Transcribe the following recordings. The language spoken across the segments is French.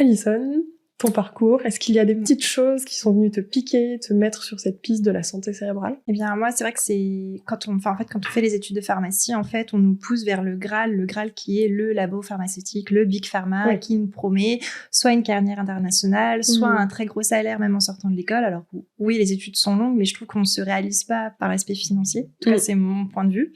Alison, ton parcours, est-ce qu'il y a des petites choses qui sont venues te piquer, te mettre sur cette piste de la santé cérébrale? Eh bien, moi, c'est vrai que c'est quand on fait les études de pharmacie, en fait, on nous pousse vers le Graal qui est le labo pharmaceutique, le Big Pharma, qui nous promet soit une carrière internationale, soit un très gros salaire même en sortant de l'école. Alors oui, les études sont longues, mais je trouve qu'on ne se réalise pas par l'aspect financier. En tout cas, c'est mon point de vue.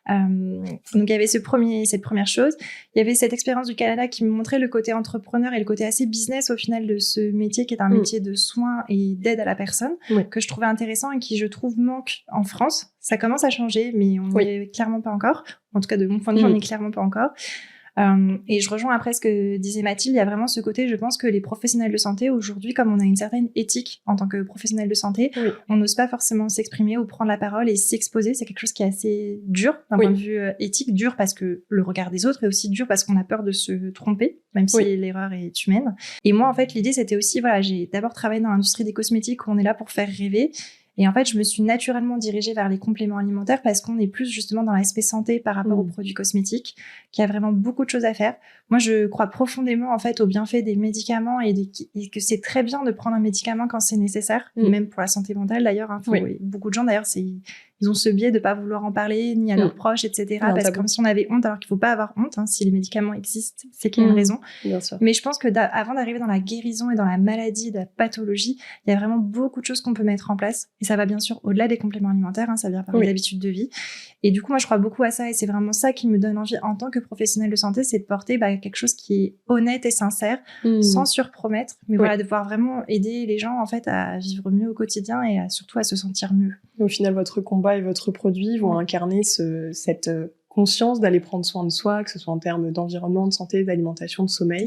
Donc il y avait cette première chose. Il y avait cette expérience du Canada qui me montrait le côté entrepreneur et le côté assez business au final de ce métier qui est un métier de soins et d'aide à la personne que je trouvais intéressant et qui je trouve manque en France. Ça commence à changer, mais on n'y est clairement pas encore. En tout cas, de mon point de vue, on n'y est clairement pas encore. Et je rejoins après ce que disait Mathilde, il y a vraiment ce côté, je pense que les professionnels de santé aujourd'hui, comme on a une certaine éthique en tant que professionnel de santé, on n'ose pas forcément s'exprimer ou prendre la parole et s'exposer. C'est quelque chose qui est assez dur d'un point de vue éthique, dur parce que le regard des autres est aussi dur parce qu'on a peur de se tromper, même si l'erreur est humaine. Et moi, en fait, l'idée, c'était aussi, voilà, j'ai d'abord travaillé dans l'industrie des cosmétiques où on est là pour faire rêver. Et en fait, je me suis naturellement dirigée vers les compléments alimentaires parce qu'on est plus justement dans l'aspect santé par rapport aux produits cosmétiques, qu'il y a vraiment beaucoup de choses à faire. Moi, je crois profondément en fait au bienfait des médicaments et que c'est très bien de prendre un médicament quand c'est nécessaire, même pour la santé mentale d'ailleurs. Hein, beaucoup de gens d'ailleurs, ils ont ce biais de pas vouloir en parler ni à leurs proches, etc. Parce que comme si on avait honte, alors qu'il faut pas avoir honte. Hein, si les médicaments existent, c'est qu'il y a une raison. Bien sûr. Mais je pense que avant d'arriver dans la guérison et dans la maladie, de la pathologie, il y a vraiment beaucoup de choses qu'on peut mettre en place. Et ça va bien sûr au-delà des compléments alimentaires, hein, ça vient par les habitudes de vie. Et du coup, moi, je crois beaucoup à ça. Et c'est vraiment ça qui me donne envie en tant que professionnelle de santé, c'est de porter quelque chose qui est honnête et sincère, sans surpromettre. Mais voilà, de pouvoir vraiment aider les gens en fait à vivre mieux au quotidien et surtout à se sentir mieux. Au final, votre combat et votre produit vont incarner cette conscience d'aller prendre soin de soi, que ce soit en termes d'environnement, de santé, d'alimentation, de sommeil.